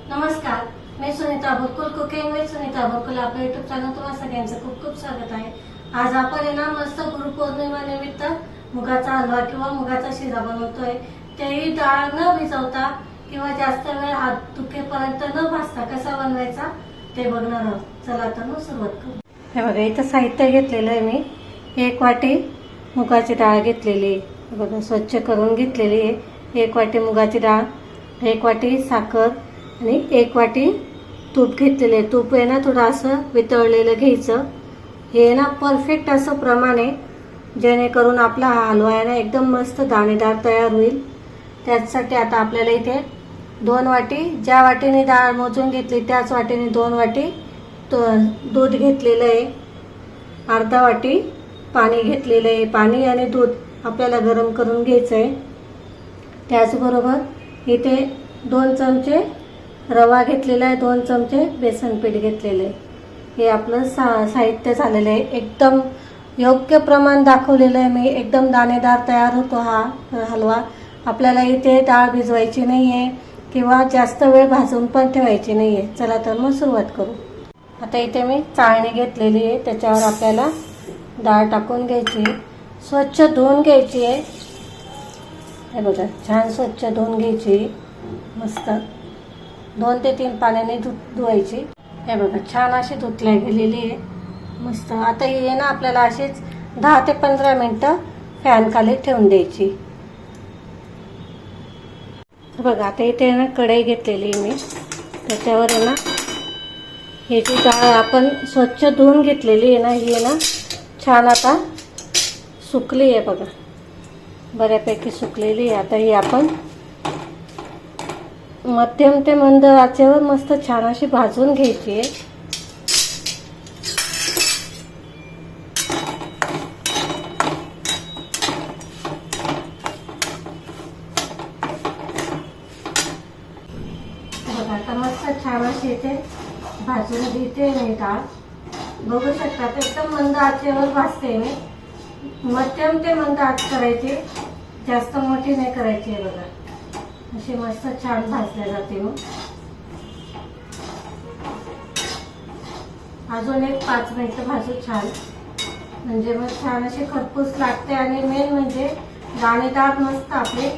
नमस्कार, मी Sunita बुरकुल cooking with Sunita बुरकुल आपल्या YouTube channel तुम्हा सगळ्यांचं खूप खूप स्वागत आहे। आज आपण ना मस्त गुरुपौर्णिमा निमित्त मुगाचा हलवा किंवा मुगाचा शिरा बनवतोय। तेही डाळ न भिजवता किंवा जास्त वेळ हात दुखेपर्यंत न भाजता कसा बनवायचा ते बघणार आहोत। चला तर मग सुरुवात करू। हे बघा, इथं साहित्य घेतलेलं आहे मी। 1 वाटी मुगाची डाळ घेतलेली आहे, बघा स्वच्छ करून घेतलेली आहे। 1 वाटी मुगाची डाळ, 1 वाटी साखर आणि 1 वाटी तूप घेतलेले। तूप आहे ना थोडं असं वितळलेलं घ्यायचं। हे ना परफेक्ट असं प्रमाण आहे, जेणेकरून आपला हा हलवा आहे ना एकदम मस्त दाणेदार तयार होईल। त्यासाठी आता आपल्याला इथे 2 वाटी, ज्या वाटीने डाळ मोजून घेतली त्याच वाटीने 2 वाटी दूध घेतलेलं आहे। अर्धा वाटी पाणी घेतलेलं आहे। पाणी आणि दूध आपल्याला गरम करून घ्यायचं आहे। त्याचबरोबर इथे 2 चमचे रवा घेतलेला आहे, 2 चमचे बेसन पीठ घेतलेले आहे। हे आपलं साहित्य झालेलं आहे। एकदम योग्य प्रमाण दाखवलेलं आहे मी। एकदम दाणेदार तयार होतो हा हलवा। आपल्याला इथे डाळ भिजवायची नाही आहे किंवा जास्त वेळ भाजून पण ठेवायची नाही आहे। चला तर मग सुरुवात करू। आता इथे मी चाळणी घेतलेली आहे, त्याच्यावर आपल्याला डाळ टाकून घ्यायची, स्वच्छ धुवून घ्यायची आहे। हे बघा, छान स्वच्छ धुवून घ्यायची, मस्त 2 ते 3 पाण्याने धुवायची। हे बघा, छान अशी धुतल्या गेलेली आहे, मस्त। आता हे ना आपल्याला अशीच 10 ते 15 मिनिटं फॅन खाली ठेवून द्यायची। बघा, आता इथे ना कढई घेतलेली आहे मी, त्याच्यावर आहे ना ही जी डाळ आपण स्वच्छ धुवून घेतलेली आहे ना, ही ना छान आता सुकली आहे, बघा बऱ्यापैकी सुकलेली आहे। आता ही आपण मध्यम ते मंद आचेवर मस्त छान अशी भाजून घ्यायची आहे। बघा, आता मस्त छान अशी इथे भाजून घेते मी डाळ। बघू शकता एकदम मंद आचेवर भाजते मी। मध्यम ते मंद आच करायची, जास्त मोठी नाही करायची आहे। बघा, अशी मस्त छान भाजल्या जाते। मग अजून एक 5 मिनिटं भाजू छान, म्हणजे मग छान अशी खरपूस लागते आणि मेन म्हणजे दाणेदार मस्त आपले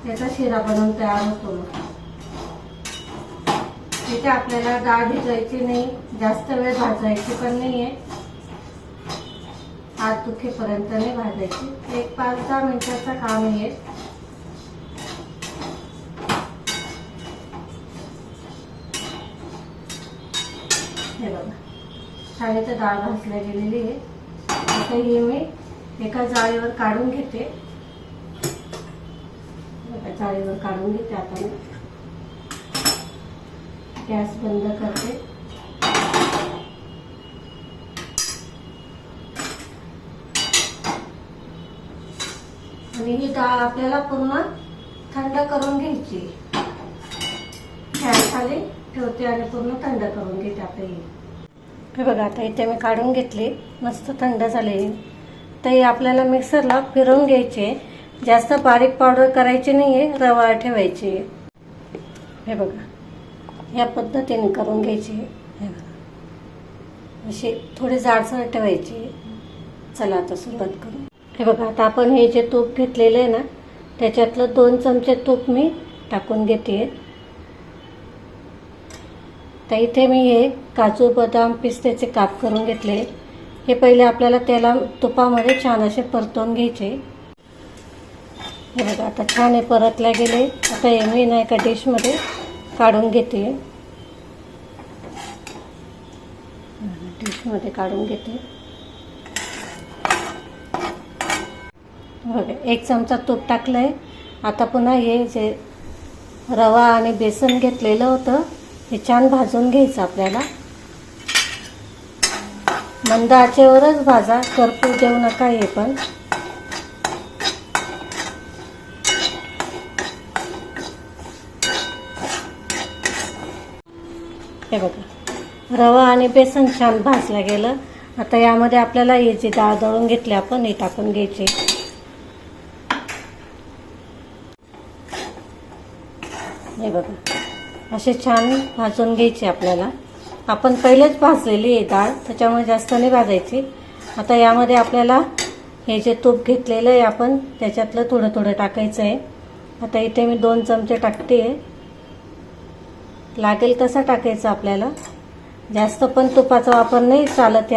त्याचा शिरा बनवून तयार होतो। मग इथे आपल्याला डाळ भिजवायची नाही, जास्त वेळ भाजायची पण नाहीये, हात दुखेपर्यंत नाही भाजायची। एक 5-10 मिनिटाचं काम आहे। हे बघा, छान इथे डाळ भाजल्या गेलेली आहे। आता ही मी एका जाळीवर काढून घेते। जाळीवर काढून घेते। आता मी गॅस बंद करते। आणि ही डाळ आपल्याला पूर्ण थंड करून घ्यायची। गॅस खाली ठेवते आणि पूर्ण थंड करून घेते। आता हे बघा, आता इथे मी काढून घेतली, मस्त थंड झाले। तर हे आपल्याला मिक्सरला फिरवून घ्यायचे, जास्त बारीक पावडर करायची नाहीये, रवा ठेवायची। हे बघा, या पद्धतीने करून घ्यायची। हे बघा, अशी थोडी जाडसर ठेवायची। चला आता सुरुवात करू। हे बघा, आता आपण हे जे तूप घेतलेलं आहे ना, त्याच्यातलं 2 चमचे तूप मी टाकून घेते। तर इथे मी हे काजू बदाम पिस्त्याचे काप करून घेतले। हे पहिले आपल्याला तुपामध्ये छान असे परतवून घ्यायचे। हे बघा, आता छान हे परतल्या गेले। आता हे मी ना एका डिशमध्ये काढून घेते, डिशमध्ये काढून घेते। बघा, 1 चमचा तूप टाकलंय। आता पुन्हा हे जे रवा आणि बेसन घेतलेलं होतं हे छान भाजून घ्यायचं आपल्याला। मंद आचेवरच भाजा, करपू देऊ नका हे पण। हे बघा, रवा आणि बेसन छान भाजलं गेलं। आता यामध्ये आपल्याला हे जे डाळ दळून घेतली आपण हे टाकून घ्यायचे। हे बघा, असे छान भाजून घ्यायचे आपल्याला. आपण पहिलेच भाजलेली आहे डाळ, त्याच्यामुळे जास्त नाही भाजायची. आता यामध्ये आपल्याला हे जे तूप घेतलेलं आहे आपण त्याच्यातलं थोडं थोडं टाकायचं आहे. आता इथे मी 2 चमचे टाकते आहे. लागेल तसा टाकायचं आपल्याला. जास्त पण तुपाचा वापर नाही चालत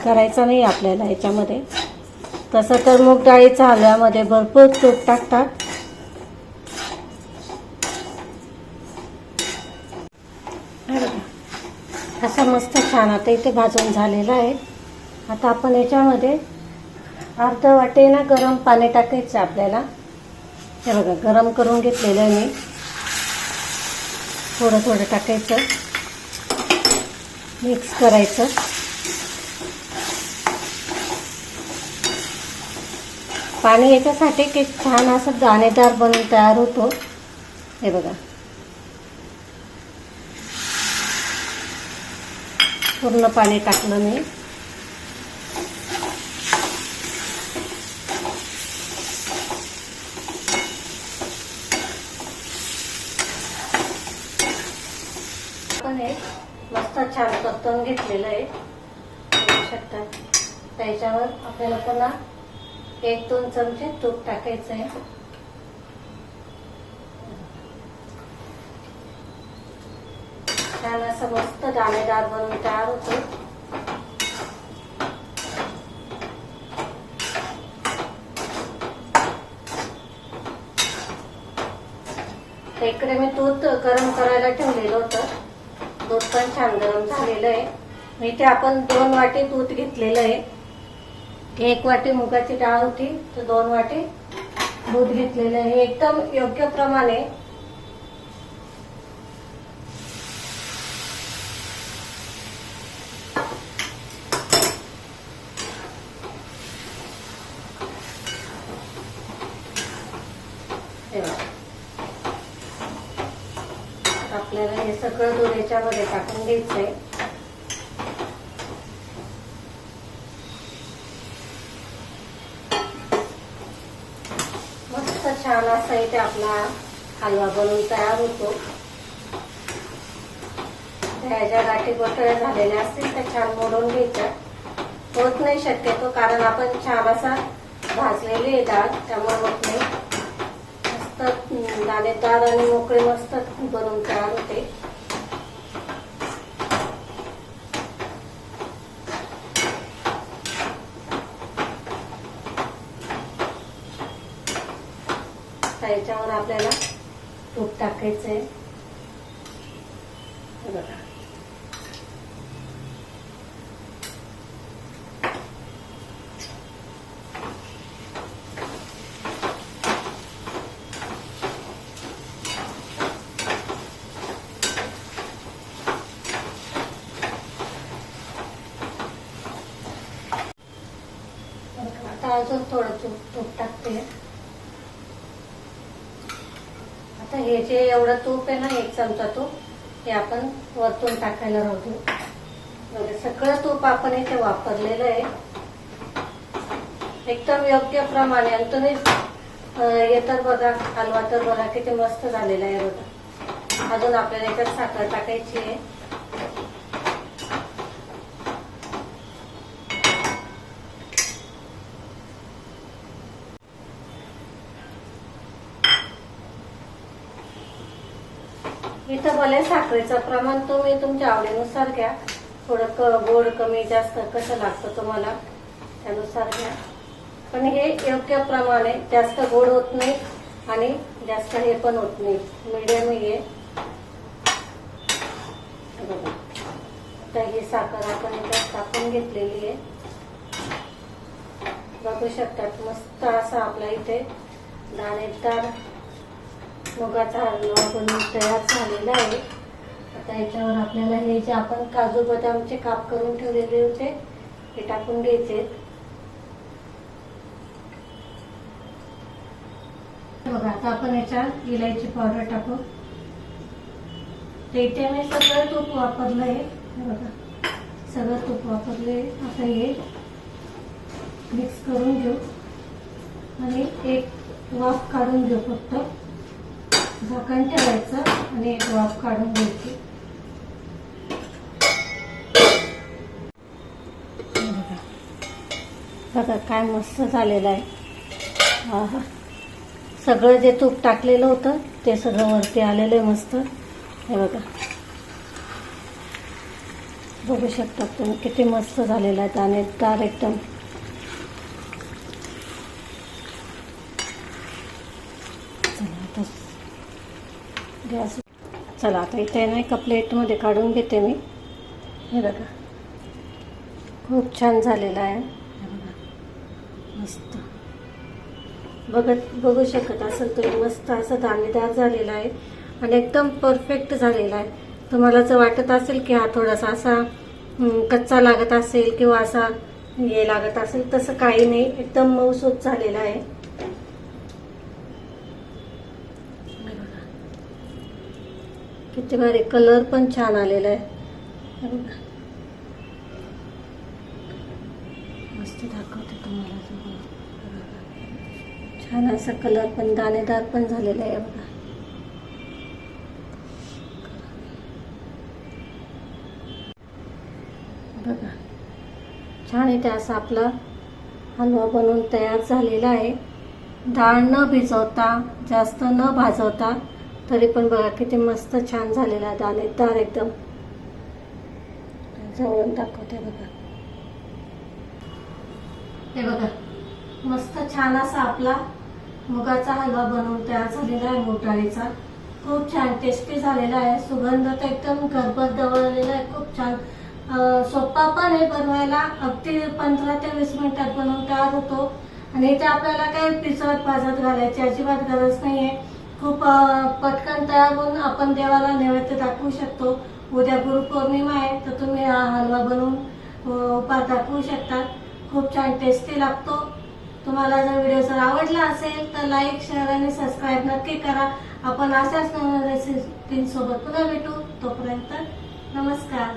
करायचा नाही आपल्याला याच्यामध्ये. तसं तर मूग डाळीच्या हलव्यामध्ये भरपूर तूप टाकतात. असं मस्त छान आता इथे भाजून झालेलं आहे. आता आपण याच्यामध्ये अर्धा वाटी ना गरम पाणी टाकायचं आपल्याला. हे बघा गरम करून घेतलेलं आहे मी. थोडं थोडं टाकायचं, मिक्स करायचं. पाणी याच्यासाठी की छान असं दाणेदार बनून तयार होतो. हे बघा पूर्ण पाणी टाकलं मी. आपण हे मस्त छान परतून घेतलेलं आहे बघू शकता. त्याच्यावर आपल्याला पुन्हा 1-2 चमचे तूप टाकायचं आहे. छान असं मस्त दाणेदार बनून तयार होतो. इकडे मी दूध गरम करायला ठेवलेलं होतं. दूध पण छान गरम झालेलं आहे. इथे आपण 2 वाटी दूध घेतलेलं आहे. 1 वाटी मुगाची डाळ होती तर 2 वाटी दूध घेतलेलं आहे. एकदम योग्य प्रमाणे. आपल्याला हे सगळं दूध याच्यामध्ये टाकून घ्यायचंय. मस्त छान असा इथे आपला हलवा बनवून तयार होतो. ह्याच्या गाठी गोठळ्या झालेल्या असतील तर छान मोडून घ्यायच्या. होत नाही शक्यतो कारण आपण छान असा भाजलेली आहे डाळ, त्यामुळे होत नाही. दाणेदार आणि मोकळे मस्त बनवून तयार होते. त्याच्यावर आपल्याला तूप टाकायचंय. बघा आता अजून थोडं तूप टाकते. आता हे जे एवढं तूप आहे ना 1 चमचा तूप हे आपण वरतून टाकायला राहतो. सगळं तूप आपण इथे वापरलेलं आहे एकदम योग्य प्रमाणे. आणि तुम्ही हे तर बघा हलवा तर बघा किती मस्त झालेला आहे बघा. अजून आपल्याला याच्यात साखर टाकायची आहे. इथं भले साखरेचं प्रमाण तुम्ही तुमच्या आवडीनुसार घ्या. थोडं गोड कमी जास्त कसं लागतं तुम्हाला त्यानुसार घ्या. पण हे योग्य प्रमाणे, जास्त गोड होत नाही आणि जास्त हे पण होत नाही, मीडियम आहे. आता ही साखर आपण याच्यात टाकून घेतलेली आहे. बघू शकतात मस्त असा आपला इथे दाणेदार मुगाचा हलवा बनवून तयार झालेला आहे. आता याच्यावर आपल्याला हे जे आपण काजू बदामचे काप करून ठेवलेले होते हे टाकून घ्यायचे. बघा आता आपण याच्यात इलायची पावडर टाकू. इथे मी सगळं तूप वापरलं आहे. बघा सगळं तूप वापरले. आता हे मिक्स करून घेऊ आणि एक वाफ काढून घेऊ फक्त. झाकण ठेवायचं आणि एक वाफ काढून घ्यायची. बघा काय मस्त झालेलं आहे. हा सगळं जे तूप टाकलेलं होतं ते सगळं वरती आलेलं आहे मस्त. हे बघा, बघू शकता तुम्ही किती मस्त झालेलं आहे. दाणेदार एकदम. चला आता इथे नाही का प्लेटमध्ये काढून घेते मी. हे बघा खूप छान झालेलं आहे. हे बघा मस्त बघू शकत असेल तुम्ही, मस्त असं दाणेदार झालेलं आहे आणि एकदम परफेक्ट झालेला आहे. तुम्हाला जर वाटत असेल की हा थोडासा असा कच्चा लागत असेल किंवा असा हे लागत असेल, तसं काही नाही, एकदम मऊसूत झालेला आहे. किती भारी कलर पण छान आलेला आहे. मस्त दाखवते तुम्हाला. छान असा कलर पण, दाणेदार पण झालेला आहे. बघा बघा छान इथे असा आपला हलवा बनवून तयार झालेला आहे. डाळ न भिजवता, जास्त न भाजवता, तरी पण बघा किती मस्त छान झालेला आहे. दाणेदार एकदम. जवळून दाखवते बघा. हे बघा मस्त छान असा आपला मुगाचा हलवा बनवून तयार झालेला आहे. मूग डाळीचा खूप छान टेस्टी झालेला आहे. सुगंध तर एकदम घरभर दवळलेला आहे. खूप छान सोपा पण आहे बनवायला. अगदी 15 ते 20 मिनिटात बनवून तयार होतो. आणि इथे आपल्याला काही पिसवत भाजत घालायची अजिबात गरज नाहीये. खूप पटकन तयार होऊन आपण देवाला नैवेद्य दाखवू शकतो. उद्या गुरुपौर्णिमा आहे तर तुम्ही हा हलवा बनवून उपास दाखवू शकता. खूप छान टेस्टी लागतो. तुम्हाला जर व्हिडिओ जर आवडला असेल तर लाईक, शेअर आणि सबस्क्राईब नक्की करा. आपण अशाच नवीन रेसिपींसोबत पुन्हा भेटू. तोपर्यंत नमस्कार.